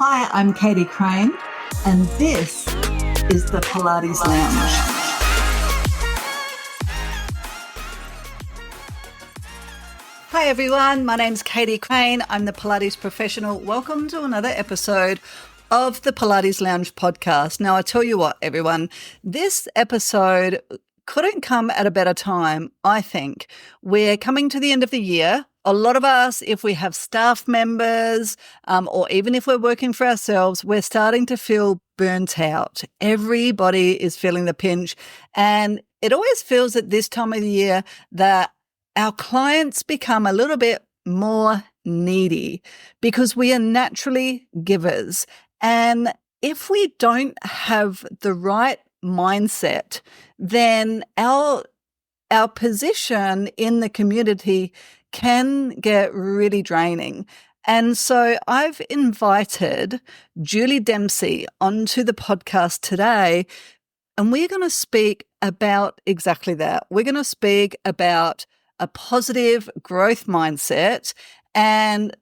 Hi, I'm Katie Crane, and this is the Pilates Lounge. Hi everyone, my name's Katie Crane. I'm the Pilates professional. Welcome to another episode of the Pilates Lounge Podcast. Now, I tell you what, everyone, this episode couldn't come at a better time, I think. We're coming to the end of the year. A lot of us, if we have staff members or even if we're working for ourselves, we're starting to feel burnt out. Everybody is feeling the pinch. And it always feels at this time of the year that our clients become a little bit more needy because we are naturally givers. And if we don't have the right mindset, then our position in the community can get really draining. And so I've invited Julie Dempsey onto the podcast today, and we're going to speak about exactly that. We're going to speak about a positive growth mindset and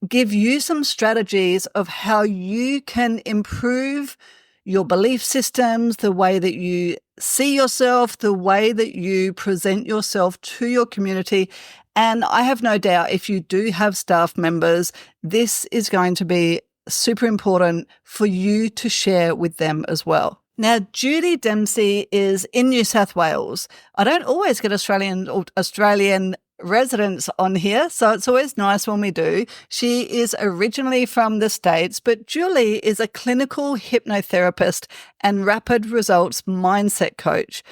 give you some strategies of how you can improve your belief systems, the way that you see yourself, the way that you present yourself to your community. And I have no doubt if you do have staff members, this is going to be super important for you to share with them as well. Now, Julie Dempsey is in New South Wales. I don't always get Australian residents on here, so it's always nice when we do. She is originally from the States, but Julie is a clinical hypnotherapist and rapid results mindset coach.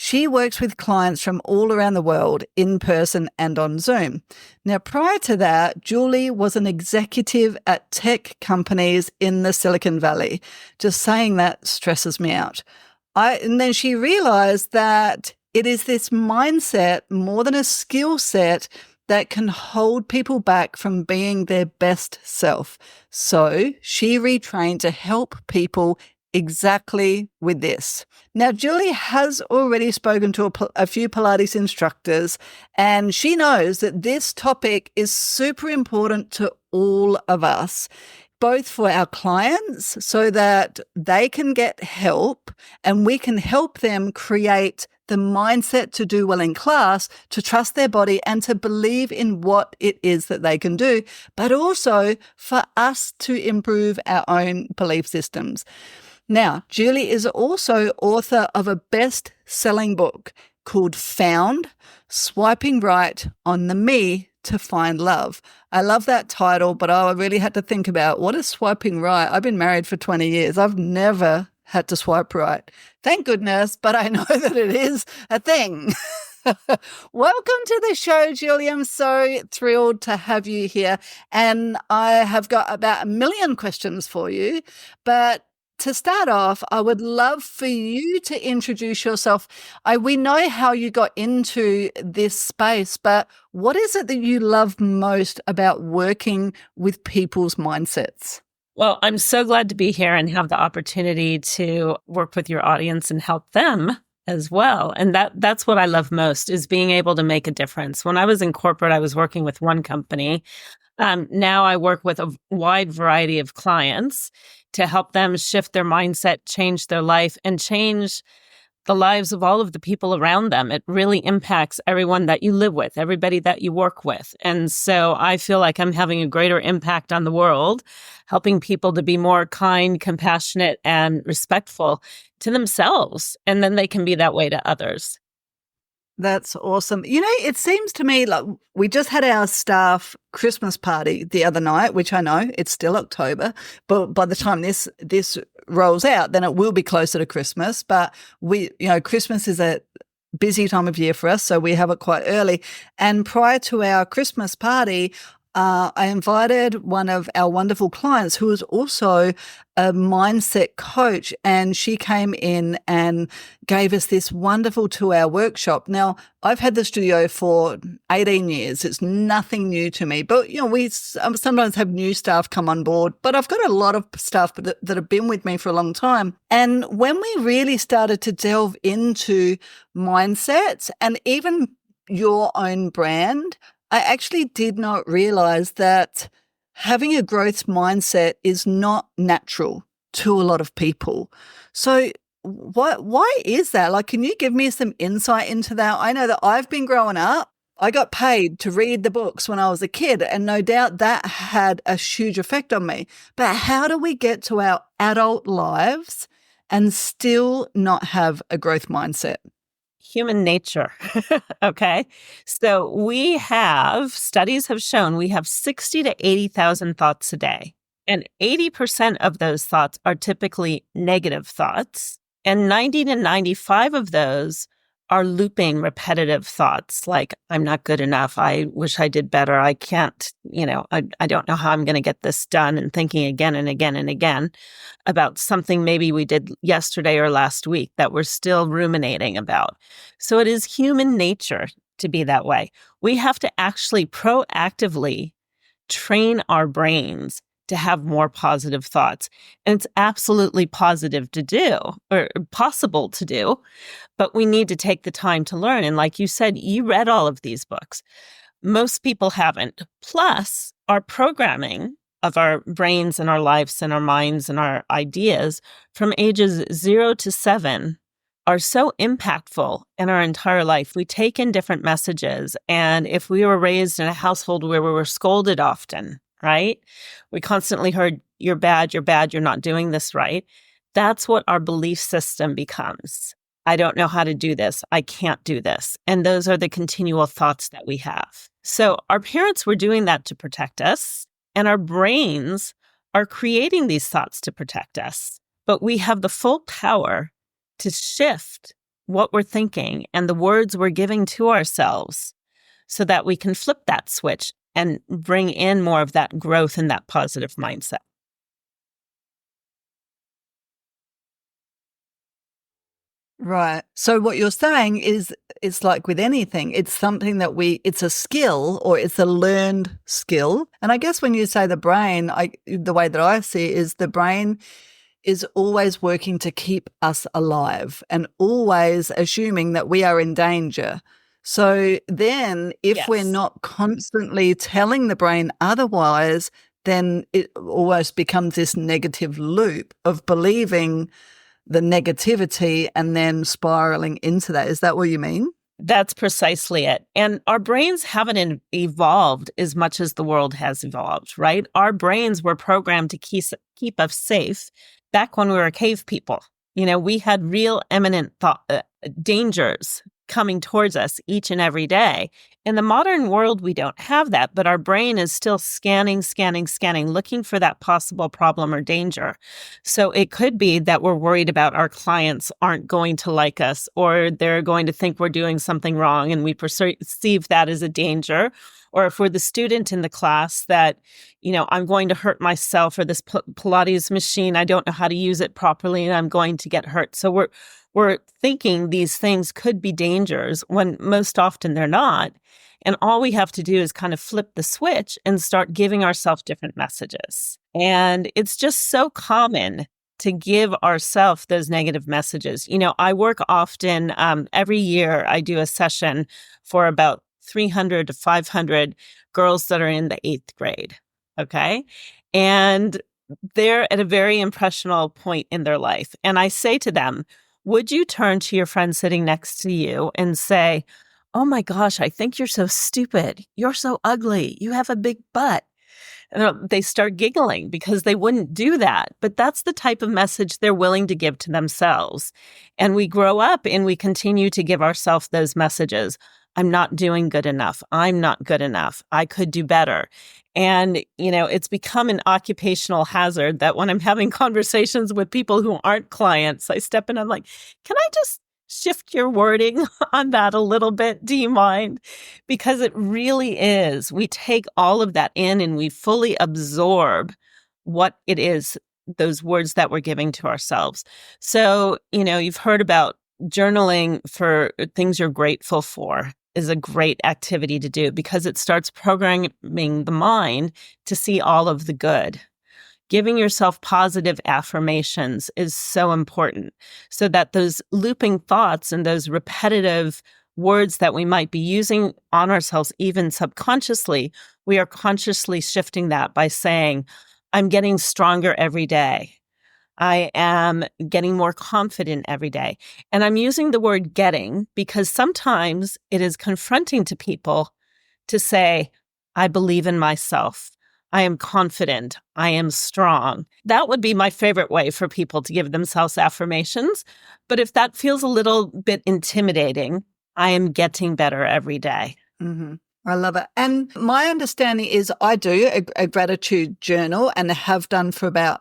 She works with clients from all around the world, in person and on Zoom. Now, prior to that, Julie was an executive at tech companies in the Silicon Valley. Just saying that stresses me out. And then she realized that it is this mindset more than a skill set that can hold people back from being their best self. So she retrained to help people exactly with this. Now, Julie has already spoken to a few Pilates instructors, and she knows that this topic is super important to all of us, both for our clients so that they can get help and we can help them create the mindset to do well in class, to trust their body and to believe in what it is that they can do, but also for us to improve our own belief systems. Now, Julie is also author of a best-selling book called Found, Swiping Right on the Me to Find Love. I love that title, but I really had to think about what is swiping right. I've been married for 20 years. I've never had to swipe right. Thank goodness, but I know that it is a thing. Welcome to the show, Julie. I'm so thrilled to have you here. And I have got about 1 million questions for you, but to start off, I would love for you to introduce yourself. We know how you got into this space, but what is it that you love most about working with people's mindsets? Well, I'm so glad to be here and have the opportunity to work with your audience and help them as well. And that's what I love most, is being able to make a difference. When I was in corporate, I was working with one company. Now I work with a wide variety of clients to help them shift their mindset, change their life, and change the lives of all of the people around them. It really impacts everyone that you live with, everybody that you work with. And so I feel like I'm having a greater impact on the world, helping people to be more kind, compassionate, and respectful to themselves. And then they can be that way to others. That's awesome. You know, it seems to me like we just had our staff Christmas party the other night, which I know it's still October, but by the time this rolls out, then it will be closer to Christmas. But Christmas is a busy time of year for us, so we have it quite early. And prior to our Christmas party, I invited one of our wonderful clients who is also a mindset coach, and she came in and gave us this wonderful 2-hour workshop. Now, I've had the studio for 18 years. It's nothing new to me, but we sometimes have new staff come on board, but I've got a lot of staff that have been with me for a long time. And when we really started to delve into mindsets and even your own brand, I actually did not realize that having a growth mindset is not natural to a lot of people. So why is that? Like, can you give me some insight into that? I know that I've been growing up. I got paid to read the books when I was a kid, and no doubt that had a huge effect on me. But how do we get to our adult lives and still not have a growth mindset? Human nature. Okay. So studies have shown we have 60 to 80,000 thoughts a day. And 80% of those thoughts are typically negative thoughts. And 90 to 95 of those are looping repetitive thoughts like, I'm not good enough. I wish I did better. I can't, I don't know how I'm going to get this done, and thinking again and again and again about something maybe we did yesterday or last week that we're still ruminating about. So it is human nature to be that way. We have to actually proactively train our brains to have more positive thoughts. And it's absolutely positive to do, or possible to do, but we need to take the time to learn. And like you said, you read all of these books. Most people haven't. Plus, our programming of our brains and our lives and our minds and our ideas from ages 0 to 7 are so impactful in our entire life. We take in different messages. And if we were raised in a household where we were scolded often, right? We constantly heard, you're bad, you're not doing this right. That's what our belief system becomes. I don't know how to do this. I can't do this. And those are the continual thoughts that we have. So our parents were doing that to protect us, and our brains are creating these thoughts to protect us. But we have the full power to shift what we're thinking and the words we're giving to ourselves so that we can flip that switch and bring in more of that growth and that positive mindset. Right. So what you're saying is it's like with anything, it's something that it's a skill, or it's a learned skill. And I guess when you say the brain, the way that I see it is the brain is always working to keep us alive and always assuming that we are in danger. So then if we're not constantly telling the brain otherwise, then it almost becomes this negative loop of believing the negativity and then spiraling into that. Is that what you mean? That's precisely it. And our brains haven't evolved as much as the world has evolved, right? Our brains were programmed to keep us safe back when we were cave people. We had real imminent dangers coming towards us each and every day. In the modern world, we don't have that, but our brain is still scanning, looking for that possible problem or danger. So it could be that we're worried about our clients aren't going to like us, or they're going to think we're doing something wrong, and we perceive that as a danger. Or if we're the student in the class that, I'm going to hurt myself, or this Pilates machine, I don't know how to use it properly and I'm going to get hurt. So we're thinking these things could be dangers when most often they're not. And all we have to do is kind of flip the switch and start giving ourselves different messages. And it's just so common to give ourselves those negative messages. I work often, every year I do a session for about 300 to 500 girls that are in the 8th grade. Okay. And they're at a very impressionable point in their life. And I say to them, would you turn to your friend sitting next to you and say, oh my gosh, I think you're so stupid. You're so ugly. You have a big butt. And they start giggling because they wouldn't do that. But that's the type of message they're willing to give to themselves. And we grow up and we continue to give ourselves those messages. I'm not doing good enough. I'm not good enough. I could do better. And, it's become an occupational hazard that when I'm having conversations with people who aren't clients, I step in, I'm like, can I just shift your wording on that a little bit? Do you mind? Because it really is. We take all of that in and we fully absorb what it is, those words that we're giving to ourselves. So, you've heard about journaling for things you're grateful for is a great activity to do because it starts programming the mind to see all of the good. Giving yourself positive affirmations is so important so that those looping thoughts and those repetitive words that we might be using on ourselves, even subconsciously, we are consciously shifting that by saying, I'm getting stronger every day. I am getting more confident every day. And I'm using the word getting because sometimes it is confronting to people to say, I believe in myself. I am confident. I am strong. That would be my favorite way for people to give themselves affirmations. But if that feels a little bit intimidating, I am getting better every day. Mm-hmm. I love it. And my understanding is I do a gratitude journal and have done for about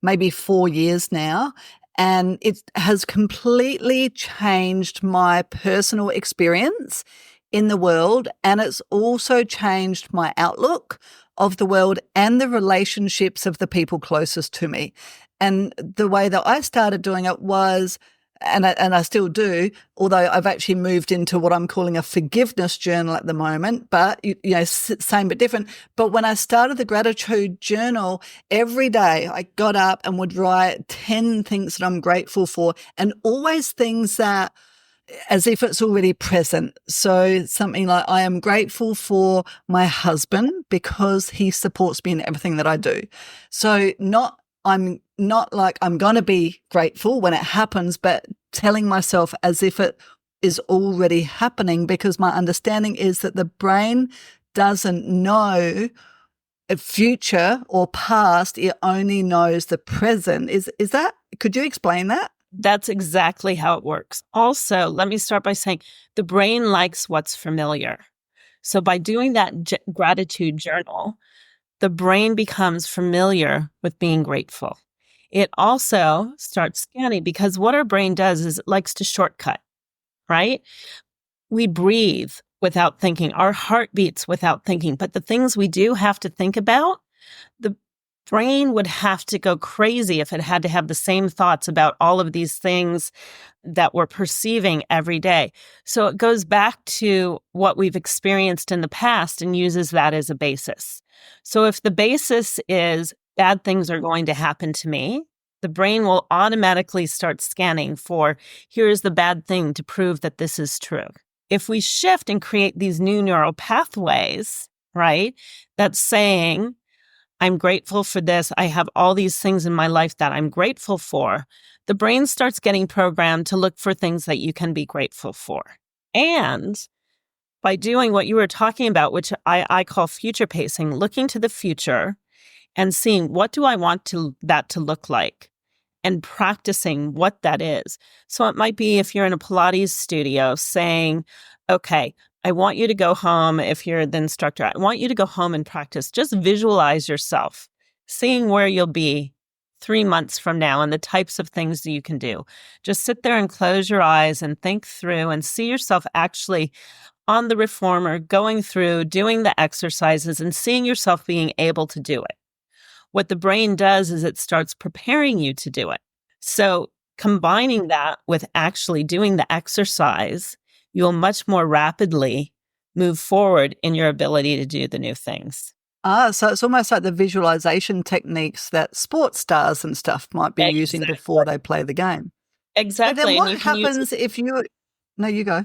maybe 4 years now. And it has completely changed my personal experience in the world. And it's also changed my outlook of the world and the relationships of the people closest to me. And the way that I started doing it was, and I still do, although I've actually moved into what I'm calling a forgiveness journal at the moment, but, same but different. But when I started the gratitude journal, every day I got up and would write 10 things that I'm grateful for, and always things that, as if it's already present. So something like, I am grateful for my husband because he supports me in everything that I do. So I'm not like I'm going to be grateful when it happens, but telling myself as if it is already happening, because my understanding is that the brain doesn't know a future or past. It only knows the present. Is that, could you explain that? That's exactly how it works. Also, let me start by saying the brain likes what's familiar. So by doing that gratitude journal, the brain becomes familiar with being grateful. It also starts scanning because what our brain does is it likes to shortcut, right? We breathe without thinking. Our heart beats without thinking. But the things we do have to think about, the brain would have to go crazy if it had to have the same thoughts about all of these things that we're perceiving every day. So it goes back to what we've experienced in the past and uses that as a basis. So if the basis is bad things are going to happen to me, the brain will automatically start scanning for, here's the bad thing to prove that this is true. If we shift and create these new neural pathways, right, that's saying, I'm grateful for this. I have all these things in my life that I'm grateful for. The brain starts getting programmed to look for things that you can be grateful for. And by doing what you were talking about, which I call future pacing, looking to the future and seeing what do I want that to look like and practicing what that is. So it might be if you're in a Pilates studio saying, okay, I want you to go home, if you're the instructor, I want you to go home and practice. Just visualize yourself, seeing where you'll be 3 months from now and the types of things that you can do. Just sit there and close your eyes and think through and see yourself actually on the reformer, going through, doing the exercises and seeing yourself being able to do it. What the brain does is it starts preparing you to do it. So combining that with actually doing the exercise, you'll much more rapidly move forward in your ability to do the new things. So it's almost like the visualization techniques that sports stars and stuff might be using before they play the game. Exactly. But then what happens if you... No, you go.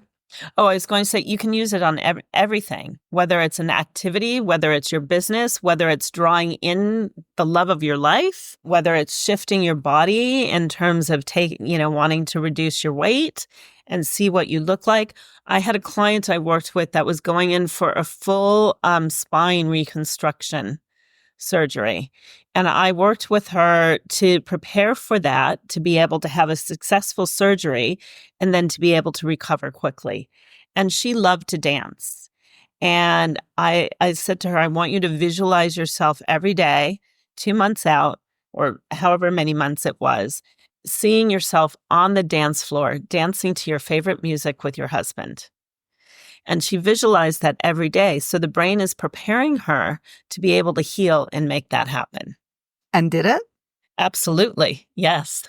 Oh, I was going to say, you can use it on everything, whether it's an activity, whether it's your business, whether it's drawing in the love of your life, whether it's shifting your body in terms of wanting to reduce your weight and see what you look like. I had a client I worked with that was going in for a full spine reconstruction surgery. And I worked with her to prepare for that, to be able to have a successful surgery and then to be able to recover quickly. And she loved to dance. And I said to her, I want you to visualize yourself every day, 2 months out, or however many months it was, seeing yourself on the dance floor, dancing to your favorite music with your husband. And she visualized that every day. So the brain is preparing her to be able to heal and make that happen. And did it? Absolutely. Yes.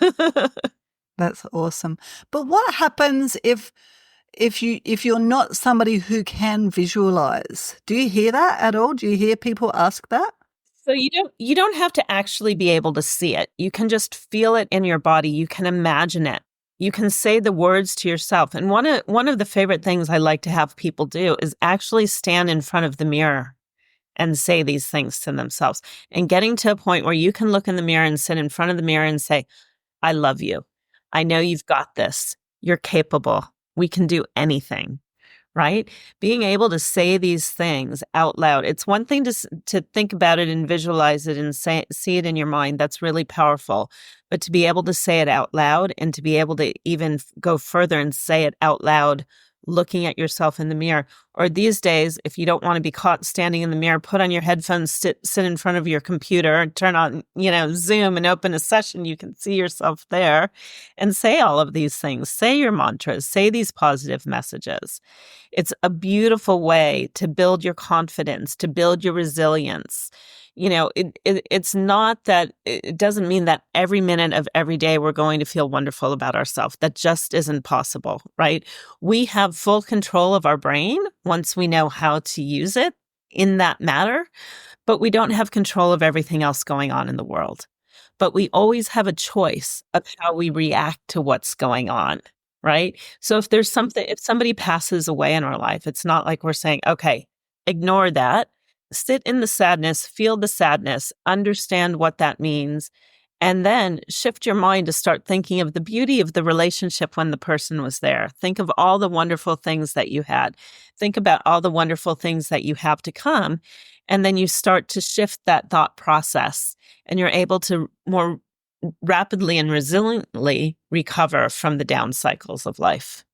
That's awesome. But what happens if you're not somebody who can visualize? Do you hear that at all? Do you hear people ask that? So you don't have to actually be able to see it. You can just feel it in your body. You can imagine it. You can say the words to yourself. And one of the favorite things I like to have people do is actually stand in front of the mirror and say these things to themselves. And getting to a point where you can look in the mirror and sit in front of the mirror and say, I love you. I know you've got this. You're capable. We can do anything. Right? Being able to say these things out loud. It's one thing to think about it and visualize it and see it in your mind. That's really powerful. But to be able to say it out loud and to be able to even go further and say it out loud, looking at yourself in the mirror. Or these days, if you don't want to be caught standing in the mirror, put on your headphones, sit in front of your computer, turn on, Zoom and open a session. You can see yourself there and say all of these things. Say your mantras, say these positive messages. It's a beautiful way to build your confidence, to build your resilience. It's not that, it doesn't mean that every minute of every day we're going to feel wonderful about ourselves. That just isn't possible, right? We have full control of our brain once we know how to use it in that matter, but we don't have control of everything else going on in the world. But we always have a choice of how we react to what's going on, right? So if somebody passes away in our life, it's not like we're saying, okay, ignore that. Sit in the sadness, feel the sadness, understand what that means, and then shift your mind to start thinking of the beauty of the relationship when the person was there. Think of all the wonderful things that you had. Think about all the wonderful things that you have to come. And then you start to shift that thought process, and you're able to more rapidly and resiliently recover from the down cycles of life.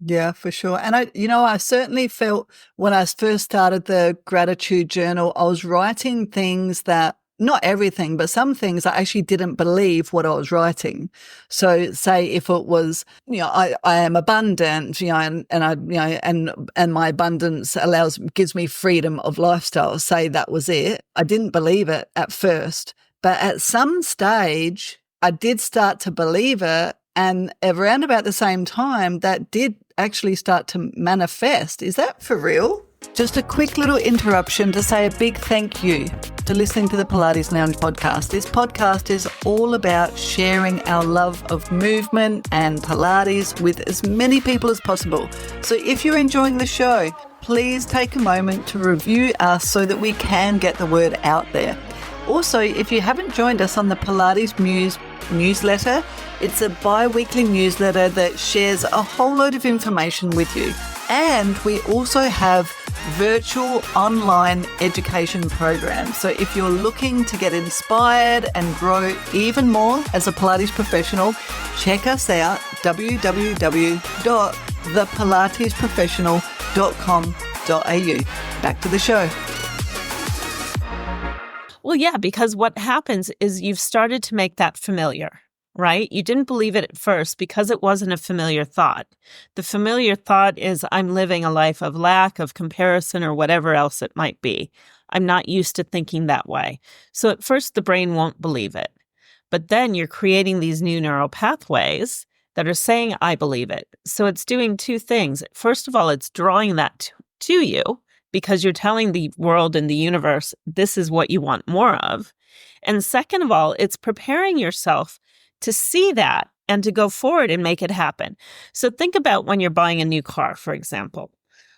Yeah, for sure. And I certainly felt when I first started the gratitude journal, I was writing things that, not everything, but some things I actually didn't believe what I was writing. So say if it was, I am abundant, and my abundance gives me freedom of lifestyle. Say that was it. I didn't believe it at first, but at some stage I did start to believe it. And around about the same time, that did actually start to manifest. Is that for real? Just a quick little interruption to say a big thank you to listening to the Pilates Lounge podcast. This podcast is all about sharing our love of movement and Pilates with as many people as possible. So if you're enjoying the show, please take a moment to review us so that we can get the word out there. Also, if you haven't joined us on the Pilates Muse newsletter, it's a bi-weekly newsletter that shares a whole load of information with you. And we also have virtual online education programs. So if you're looking to get inspired and grow even more as a Pilates professional, check us out, www.thepilatesprofessional.com.au. Back to the show. Well, yeah, because what happens is you've started to make that familiar, right? You didn't believe it at first because it wasn't a familiar thought. The familiar thought is I'm living a life of lack, of comparison, or whatever else it might be. I'm not used to thinking that way. So at first, the brain won't believe it. But then you're creating these new neural pathways that are saying, I believe it. So it's doing two things. First of all, it's drawing that to you, because you're telling the world and the universe, this is what you want more of. And second of all, it's preparing yourself to see that and to go forward and make it happen. So think about when you're buying a new car, for example,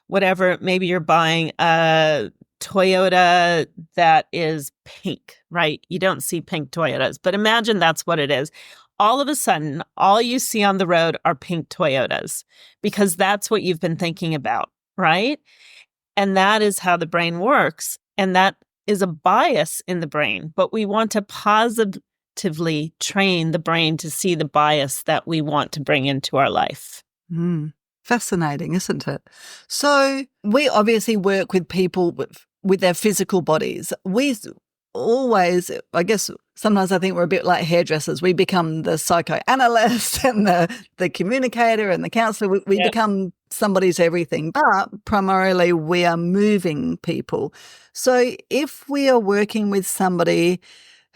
whatever, maybe you're buying a Toyota that is pink, right? You don't see pink Toyotas, but imagine that's what it is. All of a sudden, all you see on the road are pink Toyotas because that's what you've been thinking about, right? And that is how the brain works. And that is a bias in the brain. But we want to positively train the brain to see the bias that we want to bring into our life. Fascinating, isn't it? So we obviously work with people with their physical bodies. We always, I guess, sometimes I think we're a bit like hairdressers. We become the psychoanalyst and the communicator and the counselor. We become somebody's everything, but primarily we are moving people. So if we are working with somebody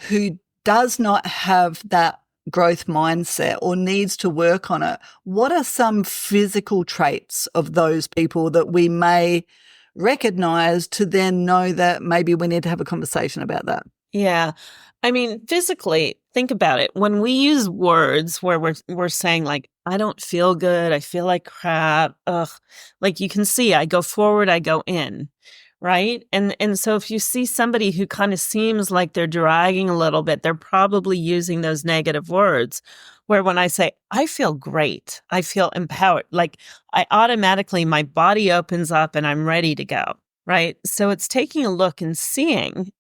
who does not have that growth mindset or needs to work on it, what are some physical traits of those people that we may recognize to then know that maybe we need to have a conversation about that? Yeah. I mean, physically, think about it. When we use words where we're saying like, I don't feel good, I feel like crap, ugh, like you can see, I go forward, I go in, right? And so if you see somebody who kind of seems like they're dragging a little bit, they're probably using those negative words. Where when I say, I feel great, I feel empowered, like I automatically, my body opens up and I'm ready to go. Right. So it's taking a look and seeing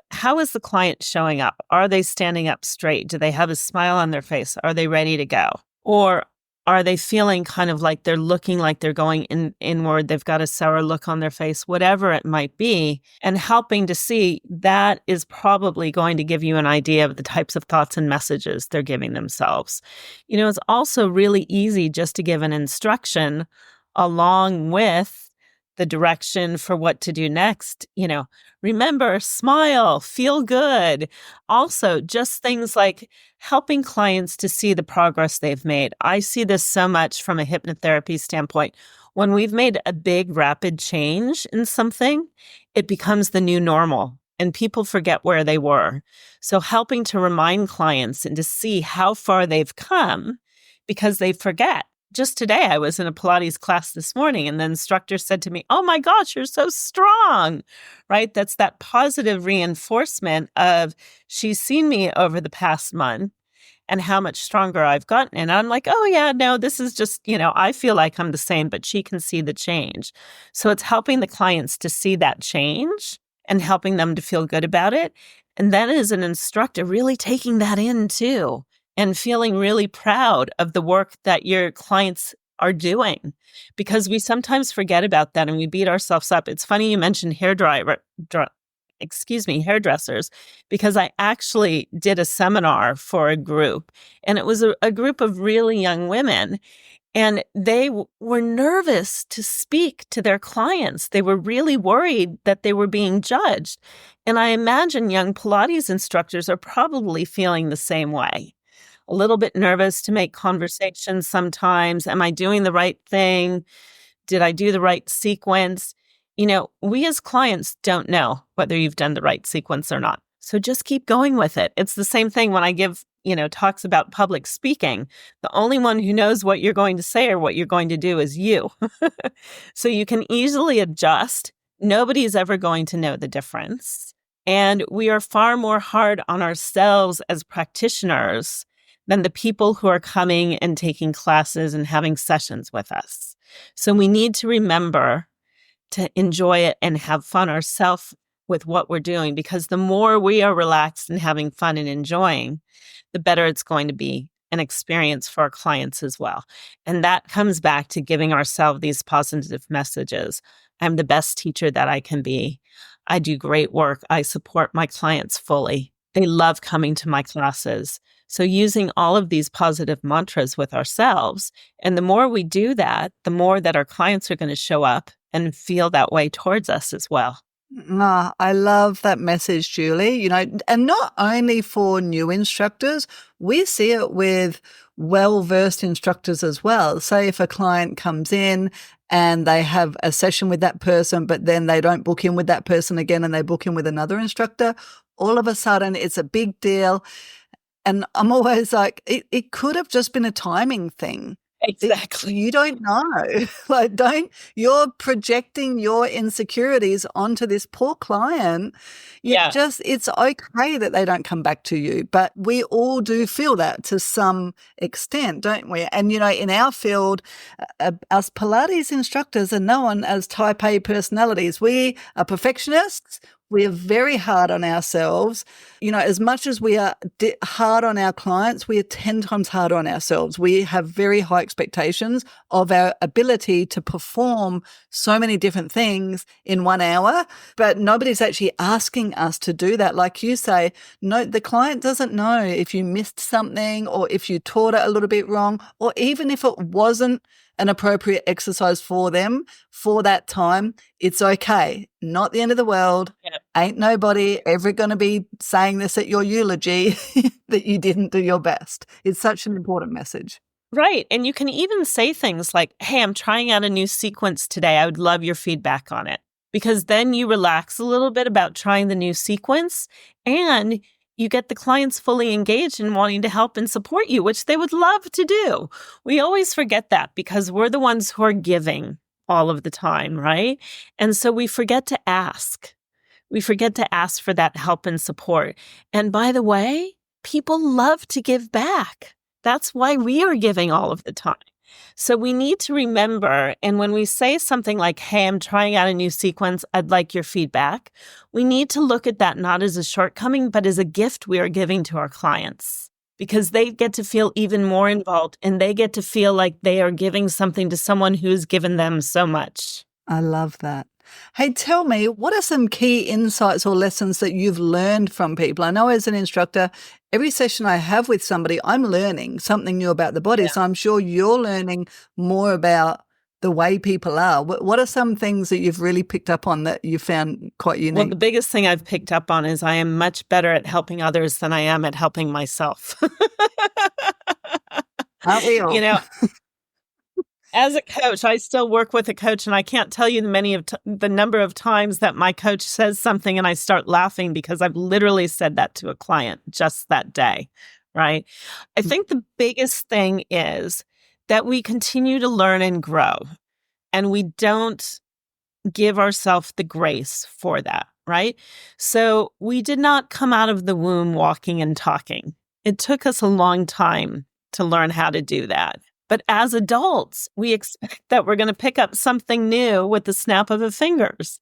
how is the client showing up? Are they standing up straight? Do they have a smile on their face? Are they ready to go? Or are they feeling kind of like they're looking like they're going inward? They've got a sour look on their face, whatever it might be, and helping to see that is probably going to give you an idea of the types of thoughts and messages they're giving themselves. It's also really easy just to give an instruction along with the direction for what to do next. Remember, smile, feel good. Also, just things like helping clients to see the progress they've made. I see this so much from a hypnotherapy standpoint. When we've made a big, rapid change in something, it becomes the new normal and people forget where they were. So helping to remind clients and to see how far they've come because they forget. Just today, I was in a Pilates class this morning, and the instructor said to me, "Oh my gosh, you're so strong," right? That's that positive reinforcement of she's seen me over the past month and how much stronger I've gotten. And I'm like, oh yeah, no, this is just, I feel like I'm the same, but she can see the change. So it's helping the clients to see that change and helping them to feel good about it. And then as an instructor, really taking that in too. And feeling really proud of the work that your clients are doing, because we sometimes forget about that and we beat ourselves up. It's funny you mentioned hairdressers, because I actually did a seminar for a group, and it was a group of really young women, and they were nervous to speak to their clients. They were really worried that they were being judged. And I imagine young Pilates instructors are probably feeling the same way. A little bit nervous to make conversations sometimes. Am I doing the right thing? Did I do the right sequence? We as clients don't know whether you've done the right sequence or not. So just keep going with it. It's the same thing when I give, talks about public speaking. The only one who knows what you're going to say or what you're going to do is you. So you can easily adjust. Nobody's ever going to know the difference. And we are far more hard on ourselves as practitioners than the people who are coming and taking classes and having sessions with us. So we need to remember to enjoy it and have fun ourselves with what we're doing, because the more we are relaxed and having fun and enjoying, the better it's going to be an experience for our clients as well. And that comes back to giving ourselves these positive messages. I'm the best teacher that I can be. I do great work. I support my clients fully. They love coming to my classes. So using all of these positive mantras with ourselves, and the more we do that, the more that our clients are going to show up and feel that way towards us as well. I love that message, Julie. And not only for new instructors, we see it with well-versed instructors as well. Say if a client comes in and they have a session with that person, but then they don't book in with that person again and they book in with another instructor, all of a sudden it's a big deal. And I'm always like, it could have just been a timing thing. Exactly. You don't know. You're projecting your insecurities onto this poor client. It's okay that they don't come back to you, but we all do feel that to some extent, don't we? And, in our field, us Pilates instructors are known as type A personalities. We are perfectionists. We are very hard on ourselves. As much as we are hard on our clients, we are 10 times harder on ourselves. We have very high expectations of our ability to perform so many different things in 1 hour, but nobody's actually asking us to do that. Like you say, no, the client doesn't know if you missed something or if you taught it a little bit wrong, or even if it wasn't an appropriate exercise for them for that time. It's okay. Not the end of the world. Yeah. Ain't nobody ever going to be saying this at your eulogy that you didn't do your best. It's such an important message. Right. And you can even say things like, hey, I'm trying out a new sequence today. I would love your feedback on it. Because then you relax a little bit about trying the new sequence, and you get the clients fully engaged and wanting to help and support you, which they would love to do. We always forget that because we're the ones who are giving all of the time, right? And so we forget to ask. We forget to ask for that help and support. And by the way, people love to give back. That's why we are giving all of the time. So we need to remember, and when we say something like, hey, I'm trying out a new sequence, I'd like your feedback, we need to look at that not as a shortcoming, but as a gift we are giving to our clients, because they get to feel even more involved and they get to feel like they are giving something to someone who's given them so much. I love that. Hey, tell me, what are some key insights or lessons that you've learned from people? I know as an instructor, every session I have with somebody, I'm learning something new about the body. Yeah. So I'm sure you're learning more about the way people are. What are some things that you've really picked up on that you found quite unique? Well, the biggest thing I've picked up on is I am much better at helping others than I am at helping myself. Aren't we all? You know, as a coach, I still work with a coach, and I can't tell you the number of times that my coach says something and I start laughing because I've literally said that to a client just that day, right? I think the biggest thing is that we continue to learn and grow, and we don't give ourselves the grace for that, right? So we did not come out of the womb walking and talking. It took us a long time to learn how to do that. But as adults, we expect that we're going to pick up something new with the snap of the fingers.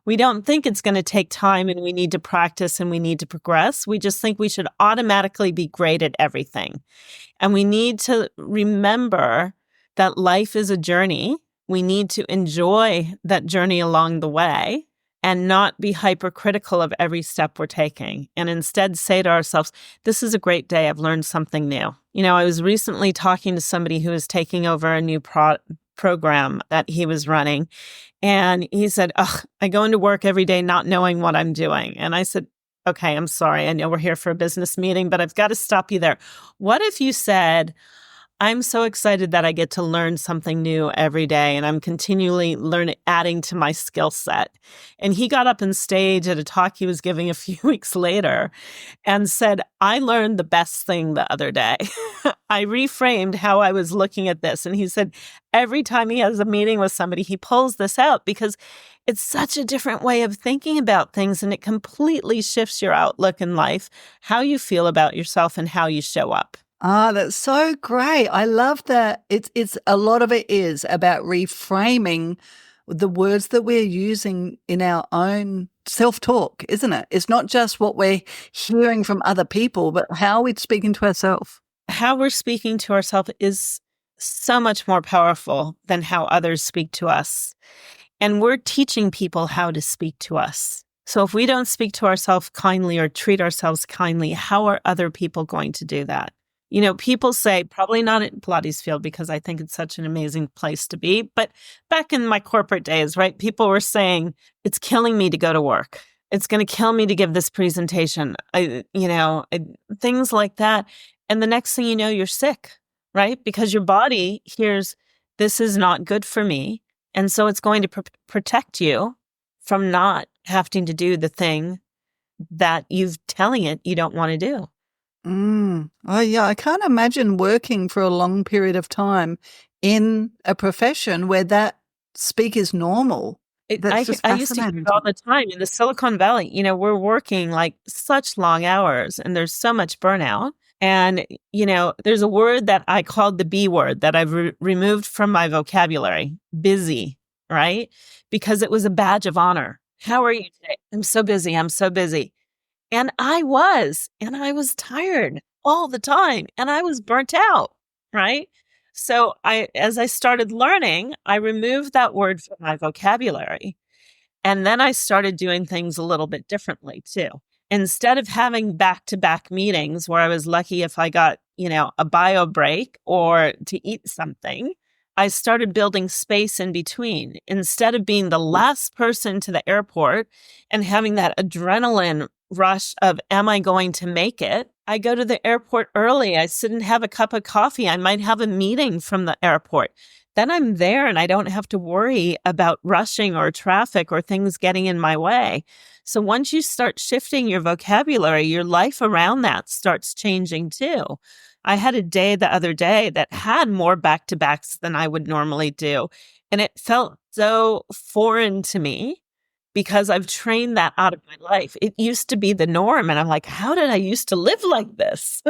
We don't think it's going to take time and we need to practice and we need to progress. We just think we should automatically be great at everything. And we need to remember that life is a journey. We need to enjoy that journey along the way and not be hypercritical of every step we're taking, and instead say to ourselves, this is a great day. I've learned something new. You know, I was recently talking to somebody who was taking over a new program that he was running, and he said, I go into work every day not knowing what I'm doing. And I said, okay, I'm sorry. I know we're here for a business meeting, but I've got to stop you there. What if you said, I'm so excited that I get to learn something new every day, and I'm continually adding to my skill set. And he got up on stage at a talk he was giving a few weeks later and said, I learned the best thing the other day. I reframed how I was looking at this. And he said, every time he has a meeting with somebody, he pulls this out because it's such a different way of thinking about things, and it completely shifts your outlook in life, how you feel about yourself and how you show up. That's so great. I love that. It's a lot of it is about reframing the words that we're using in our own self-talk, isn't it? It's not just what we're hearing from other people, but how we're speaking to ourselves. How we're speaking to ourselves is so much more powerful than how others speak to us. And we're teaching people how to speak to us. So if we don't speak to ourselves kindly or treat ourselves kindly, how are other people going to do that? You know, people say, probably not in Pilates field because I think it's such an amazing place to be. But back in my corporate days, right, people were saying, it's killing me to go to work. It's going to kill me to give this presentation, things like that. And the next thing you know, you're sick, right? Because your body hears, this is not good for me. And so it's going to protect you from not having to do the thing that you're telling it you don't want to do. Oh, yeah. I can't imagine working for a long period of time in a profession where that speak is normal. I used to hear it all the time in the Silicon Valley. You know, we're working like such long hours and there's so much burnout. And, you know, there's a word that I called the B word that I've removed from my vocabulary, busy, right? Because it was a badge of honor. How are you today? I'm so busy. I'm so busy. And I was tired all the time and I was burnt out, right? So as I started learning, I removed that word from my vocabulary. And then I started doing things a little bit differently too. Instead of having back-to-back meetings where I was lucky if I got, a bio break or to eat something, I started building space in between. Instead of being the last person to the airport and having that adrenaline rush of, am I going to make it? I go to the airport early. I sit and have a cup of coffee. I might have a meeting from the airport. then I'm there and I don't have to worry about rushing or traffic or things getting in my way. So once you start shifting your vocabulary, your life around that starts changing too. I had a day the other day that had more back-to-backs than I would normally do. And it felt so foreign to me because I've trained that out of my life. It used to be the norm. And I'm like, how did I used to live like this?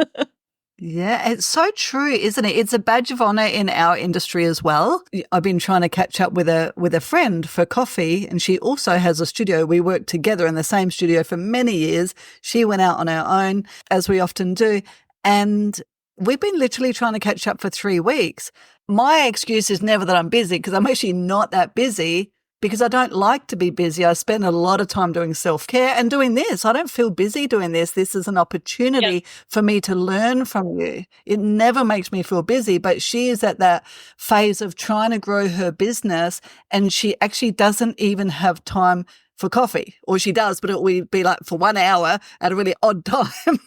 Yeah, it's so true, isn't it? It's a badge of honor in our industry as well. I've been trying to catch up with a friend for coffee, and she also has a studio. We worked together in the same studio for many years. She went out on her own, as we often do, and we've been literally trying to catch up for 3 weeks. My excuse is never that I'm busy, because I'm actually not that busy, because I don't like to be busy. I spend a lot of time doing self-care and doing this. I don't feel busy doing this. This is an opportunity for me to learn from you. It never makes me feel busy, but she is at that phase of trying to grow her business, and she actually doesn't even have time for coffee, or she does, but it will be like for 1 hour at a really odd time.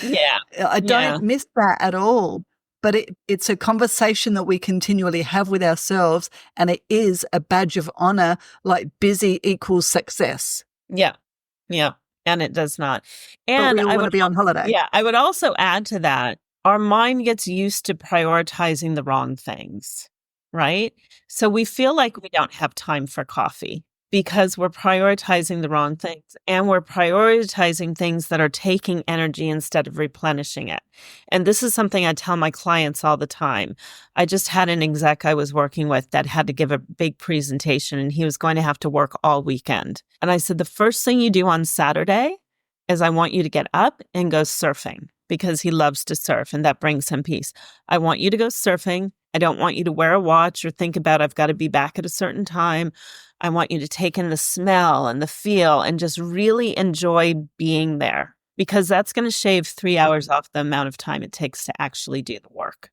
Yeah. I don't miss that at all. But it's a conversation that we continually have with ourselves, and it is a badge of honor, like busy equals success. Yeah. Yeah. And it does not. But And we all I want to would, be on holiday. yeah, I would also add to that, our mind gets used to prioritizing the wrong things, right? So we feel like we don't have time for coffee because we're prioritizing the wrong things, and we're prioritizing things that are taking energy instead of replenishing it. And this is something I tell my clients all the time. I just had an exec I was working with that had to give a big presentation, and he was going to have to work all weekend. And I said, the first thing you do on Saturday is I want you to get up and go surfing, because he loves to surf and that brings him peace. I want you to go surfing. I don't want you to wear a watch or think about I've got to be back at a certain time. I want you to take in the smell and the feel and just really enjoy being there, because that's going to shave 3 hours off the amount of time it takes to actually do the work.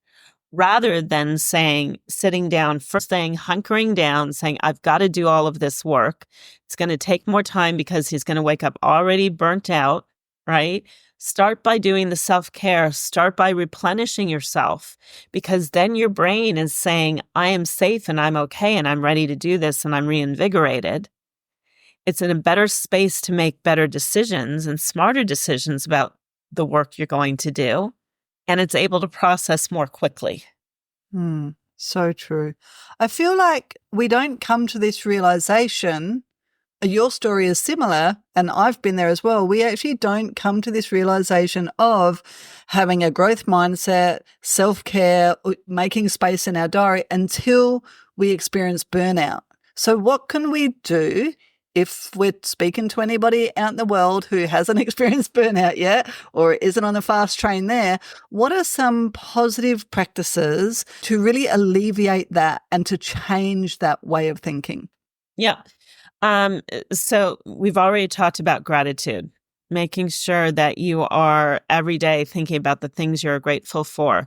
Rather than sitting down, first thing, hunkering down, saying, I've got to do all of this work. It's going to take more time because he's going to wake up already burnt out, right? Start by doing the self-care. Start by replenishing yourself, because then your brain is saying, I am safe and I'm okay and I'm ready to do this and I'm reinvigorated. It's in a better space to make better decisions and smarter decisions about the work you're going to do. And it's able to process more quickly. So true. I feel like we don't come to this realization. Your story is similar, and I've been there as well. We actually don't come to this realization of having a growth mindset, self-care, making space in our diary until we experience burnout. So what can we do if we're speaking to anybody out in the world who hasn't experienced burnout yet or isn't on the fast train there? What are some positive practices to really alleviate that and to change that way of thinking? Yeah. So we've already talked about gratitude, making sure that you are every day thinking about the things you're grateful for.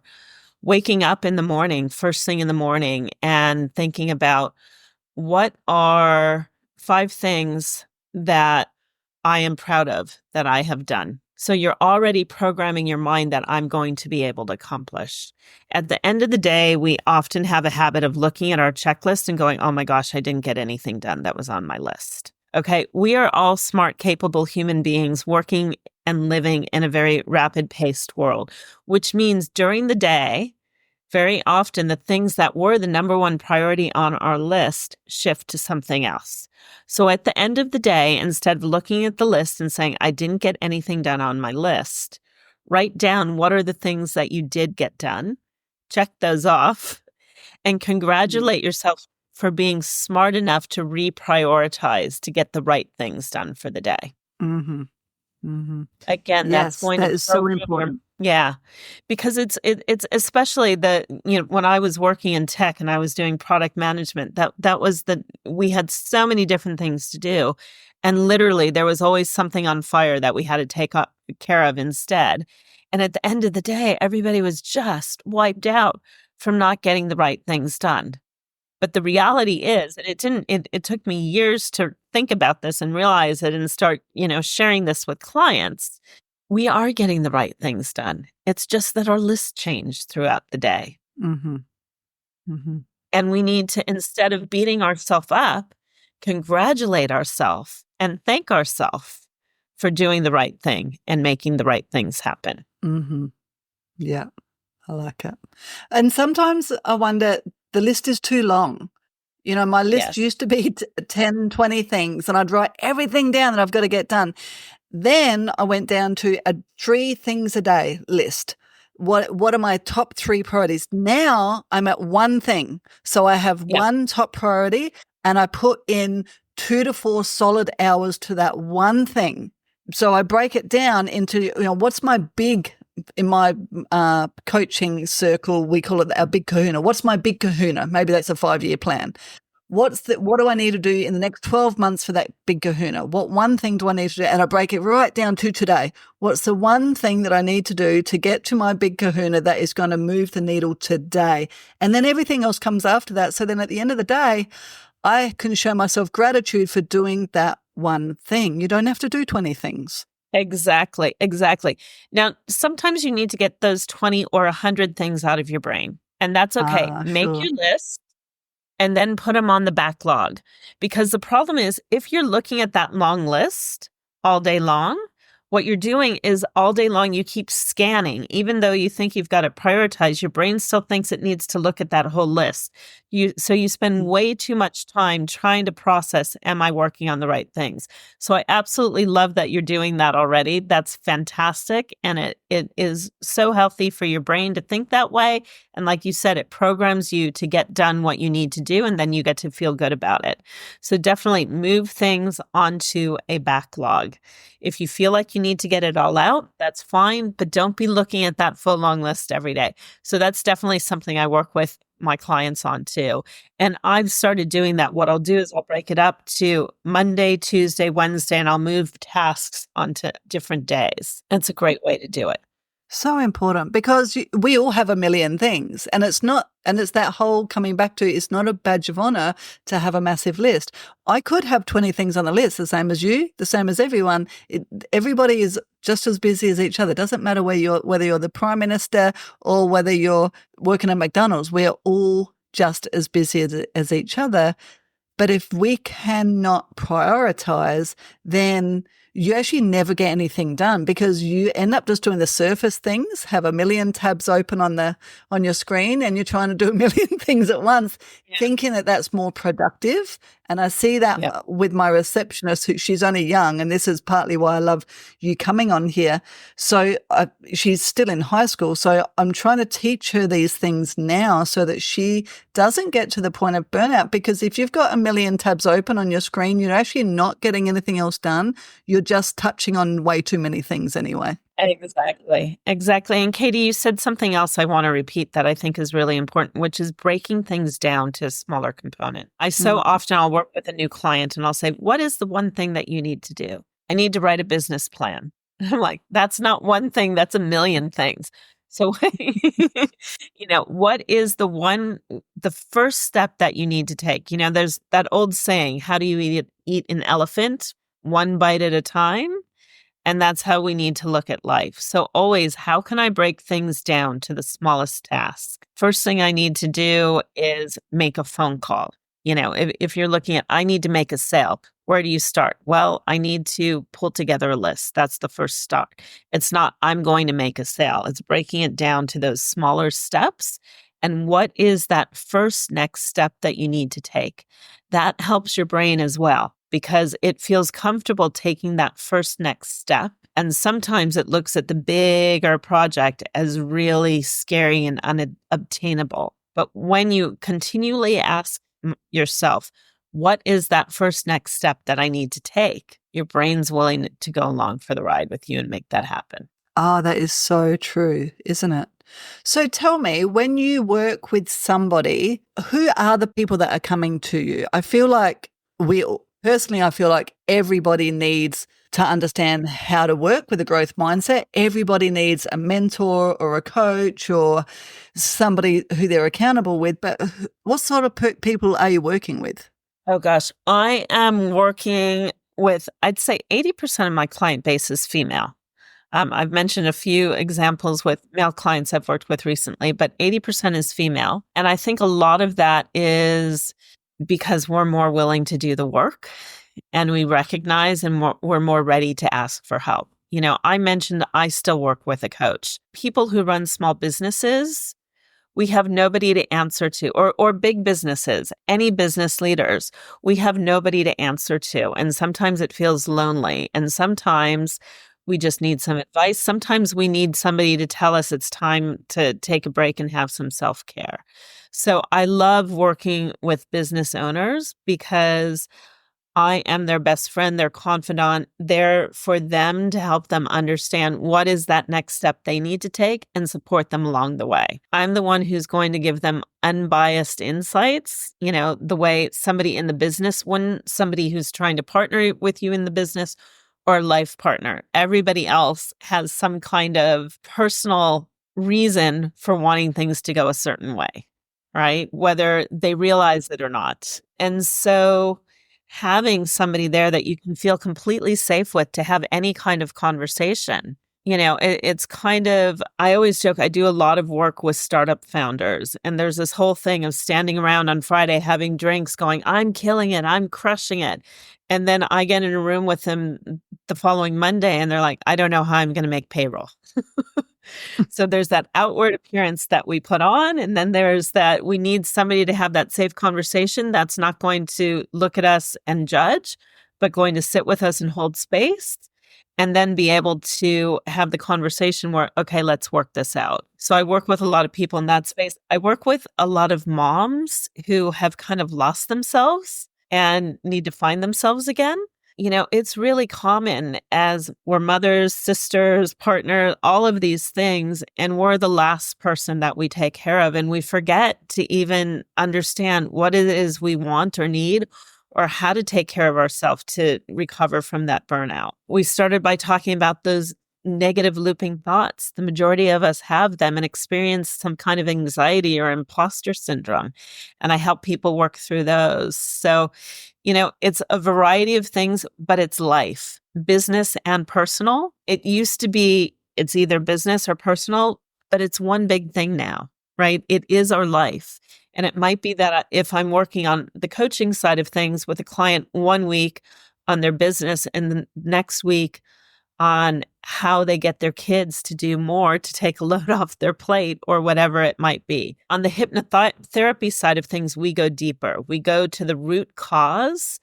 Waking up in the morning, first thing in the morning, and thinking about what are 5 things that I am proud of that I have done. So you're already programming your mind that I'm going to be able to accomplish. At the end of the day, we often have a habit of looking at our checklist and going, oh my gosh, I didn't get anything done that was on my list. Okay, we are all smart, capable human beings working and living in a very rapid-paced world, which means during the day, very often the things that were the number one priority on our list shift to something else. So at the end of the day, instead of looking at the list and saying, I didn't get anything done on my list, write down what are the things that you did get done, check those off, and congratulate yourself for being smart enough to reprioritize to get the right things done for the day. Mm-hmm. Mm-hmm. Again, that's going that to is so important. Yeah, because it's especially when I was working in tech and I was doing product management, that was we had so many different things to do, and literally there was always something on fire that we had to take care of instead. And at the end of the day, everybody was just wiped out from not getting the right things done. But the reality is, and it took me years to think about this and realize it and start, sharing this with clients. We are getting the right things done. It's just that our list changed throughout the day. Mm-hmm. Mm-hmm. And we need to, instead of beating ourselves up, congratulate ourselves and thank ourselves for doing the right thing and making the right things happen. Mm-hmm. Yeah, I like it. And sometimes I wonder, the list is too long. You know, my list used to be 10, 20 things, and I'd write everything down that I've got to get done. Then I went down to a 3 things a day list. What are my top 3 priorities? Now I'm at 1 thing. So I have 1 top priority, and I put in 2 to 4 solid hours to that 1 thing. So I break it down into, what's my big, in my coaching circle, we call it our big kahuna. What's my big kahuna? Maybe that's a 5-year plan. What do I need to do in the next 12 months for that big kahuna? What 1 thing do I need to do? And I break it right down to today. What's the 1 thing that I need to do to get to my big kahuna that is going to move the needle today? And then everything else comes after that. So then at the end of the day, I can show myself gratitude for doing that 1 thing. You don't have to do 20 things. Exactly. Now, sometimes you need to get those 20 or 100 things out of your brain, and that's okay. Make your list and then put them on the backlog. Because the problem is, if you're looking at that long list all day long, what you're doing is all day long, you keep scanning. Even though you think you've got to prioritize, your brain still thinks it needs to look at that whole list. So you spend way too much time trying to process, am I working on the right things? So I absolutely love that you're doing that already. That's fantastic. And it is so healthy for your brain to think that way. And like you said, it programs you to get done what you need to do, and then you get to feel good about it. So definitely move things onto a backlog. If you feel like you need to get it all out, that's fine, but don't be looking at that full long list every day. So that's definitely something I work with my clients on too. And I've started doing that. What I'll do is I'll break it up to Monday, Tuesday, Wednesday, and I'll move tasks onto different days. That's a great way to do it. So important, because we all have a million things, and it's that whole coming back to, it's not a badge of honor to have a massive list. I could have 20 things on the list, the same as you, the same as everyone. Everybody is just as busy as each other. It doesn't matter whether you're the Prime Minister or whether you're working at McDonald's. We are all just as busy as each other. But if we cannot prioritize, then you actually never get anything done, because you end up just doing the surface things, have a million tabs open on your screen, and you're trying to do a million things at once, thinking that that's more productive. And I see that with my receptionist, she's only young, and this is partly why I love you coming on here. So she's still in high school, so I'm trying to teach her these things now so that she doesn't get to the point of burnout, because if you've got a million tabs open on your screen, you're actually not getting anything else done. You're just touching on way too many things anyway. Exactly. And Katie, you said something else I want to repeat that I think is really important, which is breaking things down to a smaller component. Often I'll work with a new client and I'll say, what is the one thing that you need to do? I need to write a business plan. I'm like, that's not one thing, that's a million things. So, what is the first step that you need to take? There's that old saying, how do you eat an elephant? 1 bite at a time. And that's how we need to look at life. So always, how can I break things down to the smallest task? First thing I need to do is make a phone call. If you're looking at, I need to make a sale, where do you start? Well, I need to pull together a list. That's the first start. It's not, I'm going to make a sale. It's breaking it down to those smaller steps. And what is that first next step that you need to take? That helps your brain as well, because it feels comfortable taking that first next step. And sometimes it looks at the bigger project as really scary and unobtainable. But when you continually ask yourself, what is that first next step that I need to take? Your brain's willing to go along for the ride with you and make that happen. Oh, that is so true, isn't it? So tell me, when you work with somebody, who are the people that are coming to you? I feel like everybody needs to understand how to work with a growth mindset. Everybody needs a mentor or a coach or somebody who they're accountable with. But what sort of people are you working with? Oh, gosh. I am working with, I'd say 80% of my client base is female. I've mentioned a few examples with male clients I've worked with recently, but 80% is female. And I think a lot of that is because we're more willing to do the work and we recognize and we're more ready to ask for help. I mentioned I still work with a coach. People who run small businesses, we have nobody to answer to, or big businesses, any business leaders, we have nobody to answer to. And sometimes it feels lonely. And sometimes we just need some advice. Sometimes we need somebody to tell us it's time to take a break and have some self-care. So I love working with business owners because I am their best friend, their confidant, there for them to help them understand what is that next step they need to take and support them along the way. I'm the one who's going to give them unbiased insights, the way somebody in the business wouldn't, somebody who's trying to partner with you in the business or life partner. Everybody else has some kind of personal reason for wanting things to go a certain way, right? Whether they realize it or not. And so having somebody there that you can feel completely safe with to have any kind of conversation. It's kind of, I always joke, I do a lot of work with startup founders. And there's this whole thing of standing around on Friday having drinks going, I'm killing it, I'm crushing it. And then I get in a room with them the following Monday and they're like, I don't know how I'm going to make payroll. So there's that outward appearance that we put on. And then there's that we need somebody to have that safe conversation that's not going to look at us and judge, but going to sit with us and hold space. And then be able to have the conversation where, okay, let's work this out. So I work with a lot of people in that space. I work with a lot of moms who have kind of lost themselves and need to find themselves again. It's really common as we're mothers, sisters, partner, all of these things, and we're the last person that we take care of. And we forget to even understand what it is we want or need or how to take care of ourselves to recover from that burnout. We started by talking about those negative looping thoughts. The majority of us have them and experience some kind of anxiety or imposter syndrome. And I help people work through those. So, it's a variety of things, but it's life, business and personal. It used to be it's either business or personal, but it's one big thing now, right? It is our life. And it might be that if I'm working on the coaching side of things with a client one week on their business and the next week on how they get their kids to do more to take a load off their plate or whatever it might be. On the hypnotherapy side of things, we go deeper. We go to the root cause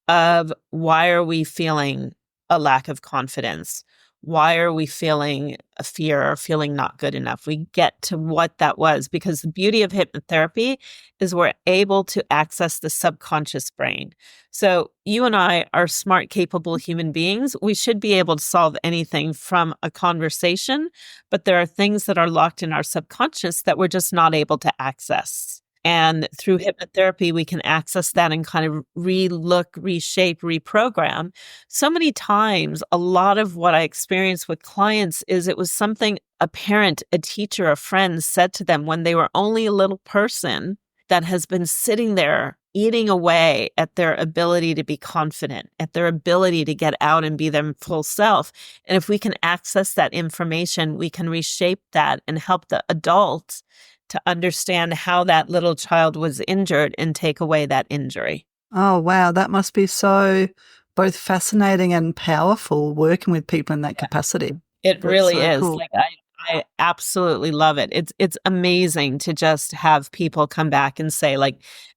of why are we feeling a lack of confidence? Why are we feeling a fear or feeling not good enough? We get to what that was because the beauty of hypnotherapy is we're able to access the subconscious brain. So you and I are smart, capable human beings. We should be able to solve anything from a conversation, but there are things that are locked in our subconscious that we're just not able to access. And through hypnotherapy, we can access that and kind of relook, reshape, reprogram. So many times, a lot of what I experience with clients is it was something a parent, a teacher, a friend said to them when they were only a little person that has been sitting there eating away at their ability to be confident, at their ability to get out and be their full self. And if we can access that information, we can reshape that and help the adult to understand how that little child was injured and take away that injury. Oh, wow. That must be so both fascinating and powerful working with people in that capacity. It really is. Cool. I absolutely love it. It's amazing to just have people come back and say,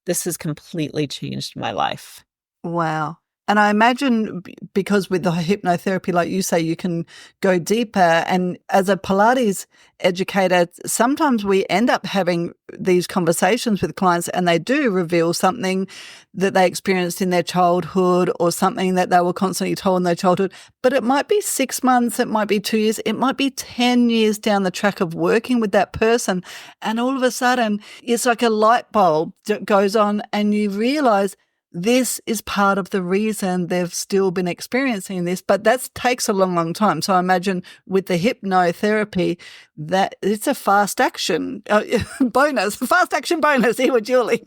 this has completely changed my life. Wow. And I imagine because with the hypnotherapy, like you say, you can go deeper. And as a Pilates educator, sometimes we end up having these conversations with clients and they do reveal something that they experienced in their childhood or something that they were constantly told in their childhood. But it might be 6 months, it might be 2 years, it might be 10 years down the track of working with that person. And all of a sudden, it's like a light bulb that goes on and you realize this is part of the reason they've still been experiencing this, but that takes a long, long time. So I imagine with the hypnotherapy, that it's a fast action bonus here with Julie.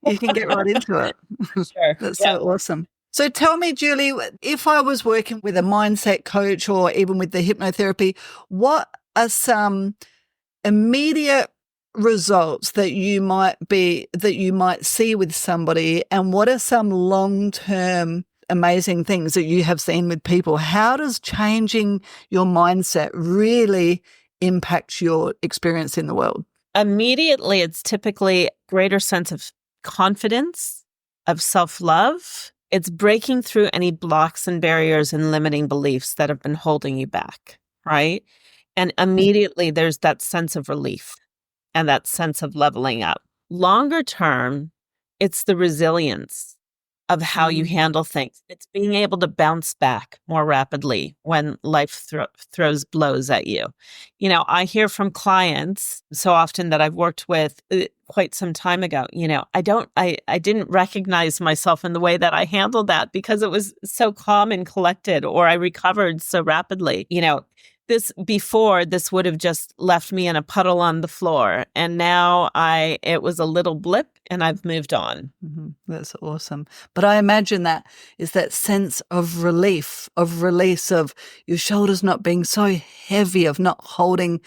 You can get right into it. Sure. That's so awesome. So tell me, Julie, if I was working with a mindset coach or even with the hypnotherapy, what are some immediate results that you might see with somebody, and what are some long-term amazing things that you have seen with people? How does changing your mindset really impact your experience in the world? Immediately, it's typically greater sense of confidence, of self-love. It's breaking through any blocks and barriers and limiting beliefs that have been holding you back, right? And immediately there's that sense of relief and that sense of leveling up. Longer term, it's the resilience of how you handle things. It's being able to bounce back more rapidly when life throws blows at you. You know, I hear from clients so often that I've worked with quite some time ago, you know, I didn't recognize myself in the way that I handled that because it was so calm and collected, or I recovered so rapidly. You know, this would have just left me in a puddle on the floor. And now it was a little blip and I've moved on. Mm-hmm. That's awesome. But I imagine that is that sense of relief, of release, of your shoulders not being so heavy, of not holding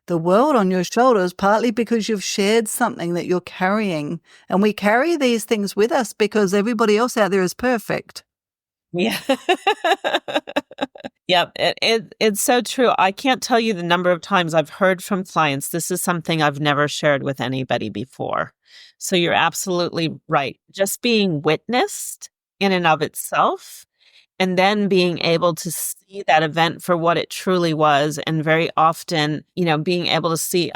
the world on your shoulders, partly because you've shared something that you're carrying. And we carry these things with us because everybody else out there is perfect. Yeah. Yep. It's so true. I can't tell you the number of times I've heard from clients, this is something I've never shared with anybody before. So you're absolutely right. Just being witnessed in and of itself, and then being able to see that event for what it truly was. And very often, you know, being able to see,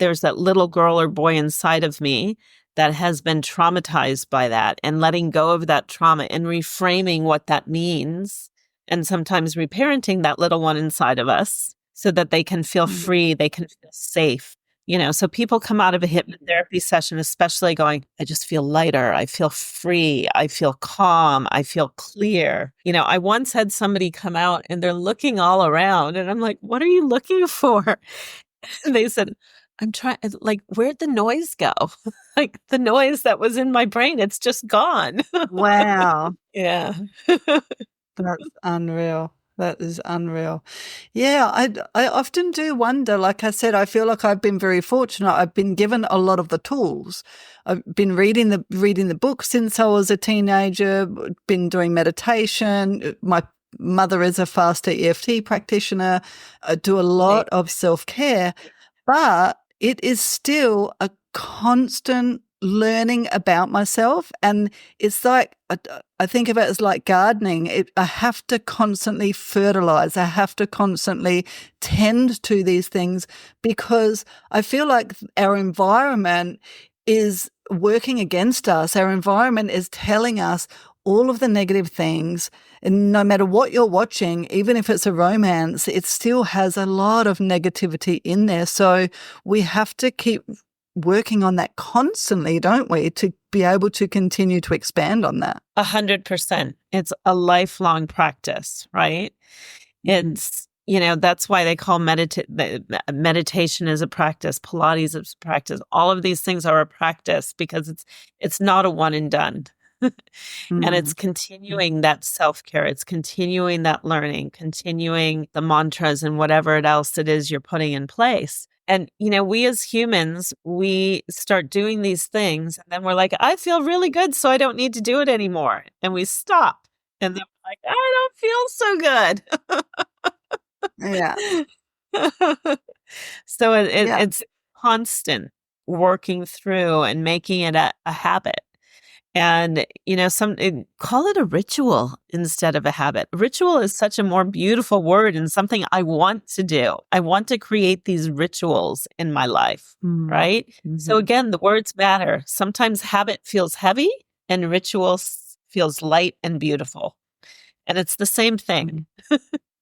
there's that little girl or boy inside of me that has been traumatized by that, and letting go of that trauma and reframing what that means, and sometimes reparenting that little one inside of us so that they can feel free, they can feel safe. You know, so people come out of a hypnotherapy session, especially going, I just feel lighter, I feel free, I feel calm, I feel clear. You know, I once had somebody come out and they're looking all around and I'm like, what are you looking for? And they said, I'm trying, like, where'd the noise go? Like the noise that was in my brain, it's just gone. Wow. Yeah. That's unreal. That is unreal. Yeah, I often do wonder, like I said, I feel like I've been very fortunate. I've been given a lot of the tools. I've been reading the books since I was a teenager, been doing meditation. My mother is a faster EFT practitioner. I do a lot of self-care, but it is still a constant learning about myself. And it's like, I think of it as like gardening. I have to constantly fertilize. I have to constantly tend to these things because I feel like our environment is working against us. Our environment is telling us all of the negative things. And no matter what you're watching, even if it's a romance, it still has a lot of negativity in there. So we have to keep working on that constantly, don't we, to be able to continue to expand on that? 100%. It's a lifelong practice, right? It's, you know, that's why they call meditation is a practice, Pilates is a practice. All of these things are a practice because it's not a one and done. And it's continuing that self-care. It's continuing that learning, continuing the mantras and whatever else it is you're putting in place. And, you know, we as humans, we start doing these things and then we're like, I feel really good, so I don't need to do it anymore. And we stop. And then we're like, I don't feel so good. Yeah. So it's constant working through and making it a habit. And, you know, call it a ritual instead of a habit. Ritual is such a more beautiful word and something I want to do. I want to create these rituals in my life, right? Mm-hmm. So again, the words matter. Sometimes habit feels heavy and ritual feels light and beautiful. And it's the same thing.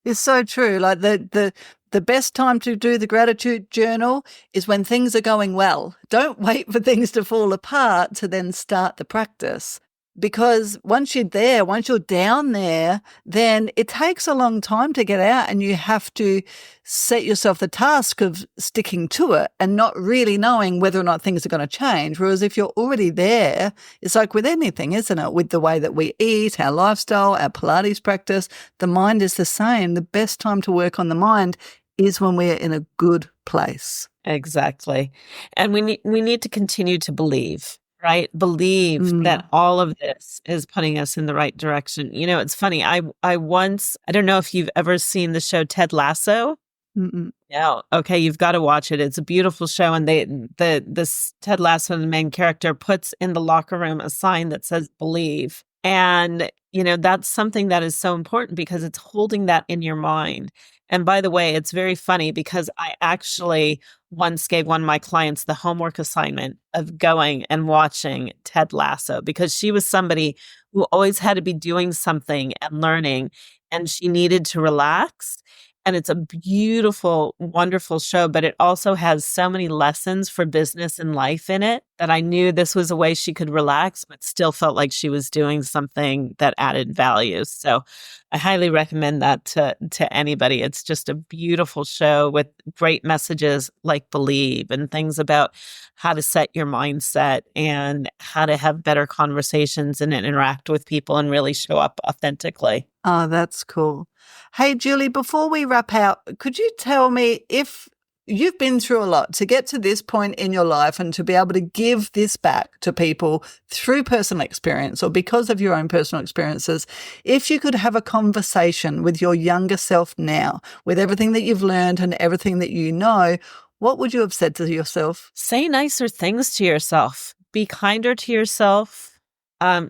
It's so true. Like the best time to do the gratitude journal is when things are going well. Don't wait for things to fall apart to then start the practice. because once you're down there, then it takes a long time to get out, and you have to set yourself the task of sticking to it and not really knowing whether or not things are going to change. Whereas if you're already there, it's like with anything, isn't it? With the way that we eat, our lifestyle, our Pilates practice, the mind is the same. The best time to work on the mind is when we're in a good place. Exactly. And we need to continue to believe, right? Believe that all of this is putting us in the right direction. You know, it's funny. I don't know if you've ever seen the show Ted Lasso. Mm-mm. Yeah. Okay. You've got to watch it. It's a beautiful show. And this Ted Lasso, the main character, puts in the locker room a sign that says believe. And, you know, that's something that is so important because it's holding that in your mind. And by the way, it's very funny because I actually once gave one of my clients the homework assignment of going and watching Ted Lasso because she was somebody who always had to be doing something and learning, and she needed to relax. And it's a beautiful, wonderful show, but it also has so many lessons for business and life in it that I knew this was a way she could relax, but still felt like she was doing something that added value. So I highly recommend that to anybody. It's just a beautiful show with great messages like believe and things about how to set your mindset and how to have better conversations and interact with people and really show up authentically. Oh, that's cool. Hey, Julie, before we wrap out, could you tell me if you've been through a lot to get to this point in your life and to be able to give this back to people through personal experience or because of your own personal experiences, if you could have a conversation with your younger self now, with everything that you've learned and everything that you know, what would you have said to yourself? Say nicer things to yourself. Be kinder to yourself.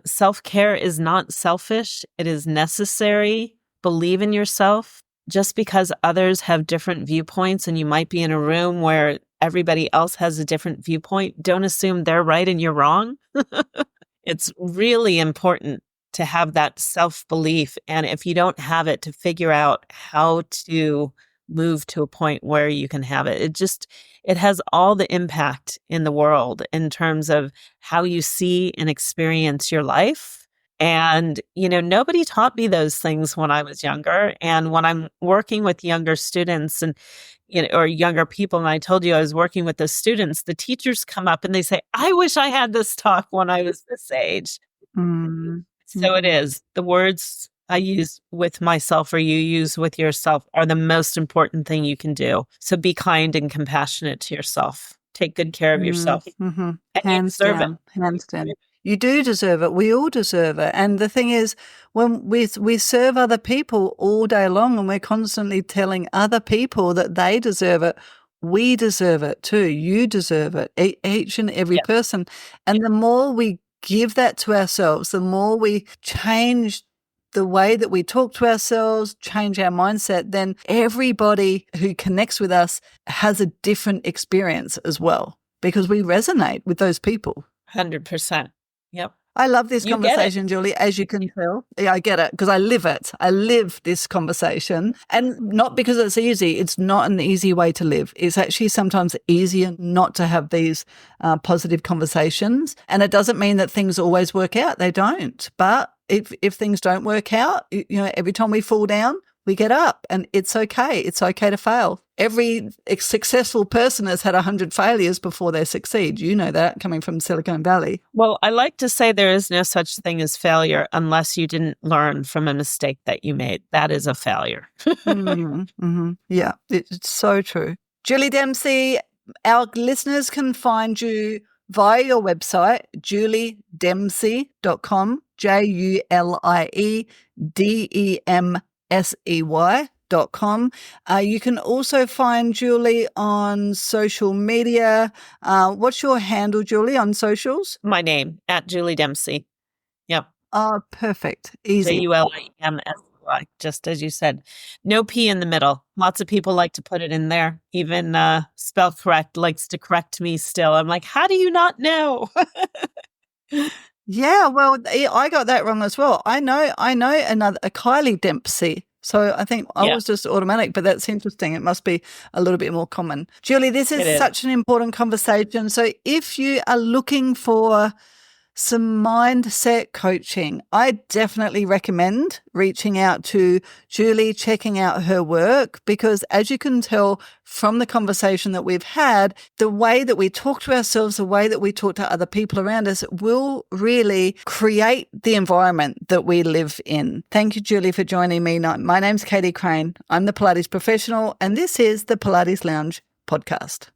Self-care is not selfish. It is necessary. Believe in yourself. Just because others have different viewpoints and you might be in a room where everybody else has a different viewpoint, don't assume they're right and you're wrong. It's really important to have that self-belief. And if you don't have it, to figure out how to move to a point where you can have it. It has all the impact in the world in terms of how you see and experience your life. And, you know, nobody taught me those things when I was younger. And when I'm working with younger students and, you know, or younger people, and I told you I was working with the students, the teachers come up and they say, I wish I had this talk when I was this age. Mm-hmm. So it is. The words I use with myself or you use with yourself are the most important thing you can do. So be kind and compassionate to yourself. Take good care of yourself. Mm-hmm. And Hands down. Hands down. You do deserve it. We all deserve it. And the thing is, when we serve other people all day long and we're constantly telling other people that they deserve it, we deserve it too. You deserve it, each and every person. And the more we give that to ourselves, the more we change the way that we talk to ourselves, change our mindset, then everybody who connects with us has a different experience as well because we resonate with those people. 100%. Yep. I love this conversation, Julie, as you can tell. Yeah, I get it because I live it. I live this conversation, and not because it's easy. It's not an easy way to live. It's actually sometimes easier not to have these positive conversations. And it doesn't mean that things always work out. They don't. But if things don't work out, you know, every time we fall down, we get up, and it's okay. It's okay to fail. Every successful person has had 100 failures before they succeed. You know that, coming from Silicon Valley. Well, I like to say there is no such thing as failure unless you didn't learn from a mistake that you made. That is a failure. Mm-hmm. Mm-hmm. Yeah, it's so true. Julie Dempsey, our listeners can find you via your website, juliedemsey.com, Juliedemsey.com. You can also find Julie on social media. What's your handle, Julie, on socials? My name, at Julie Dempsey. Yep. Oh, perfect. Easy. JuliemSey, just as you said. No P in the middle. Lots of people like to put it in there. Even Spell Correct likes to correct me still. I'm like, how do you not know? Yeah, well, I got that wrong as well. I know a Kylie Dempsey. So I think I was just automatic, but that's interesting. It must be a little bit more common. Julie, this is such an important conversation. So if you are looking for some mindset coaching. I definitely recommend reaching out to Julie, checking out her work, because as you can tell from the conversation that we've had, the way that we talk to ourselves, the way that we talk to other people around us will really create the environment that we live in. Thank you, Julie, for joining me. My name's Katie Crane. I'm the Pilates professional, and this is the Pilates Lounge Podcast.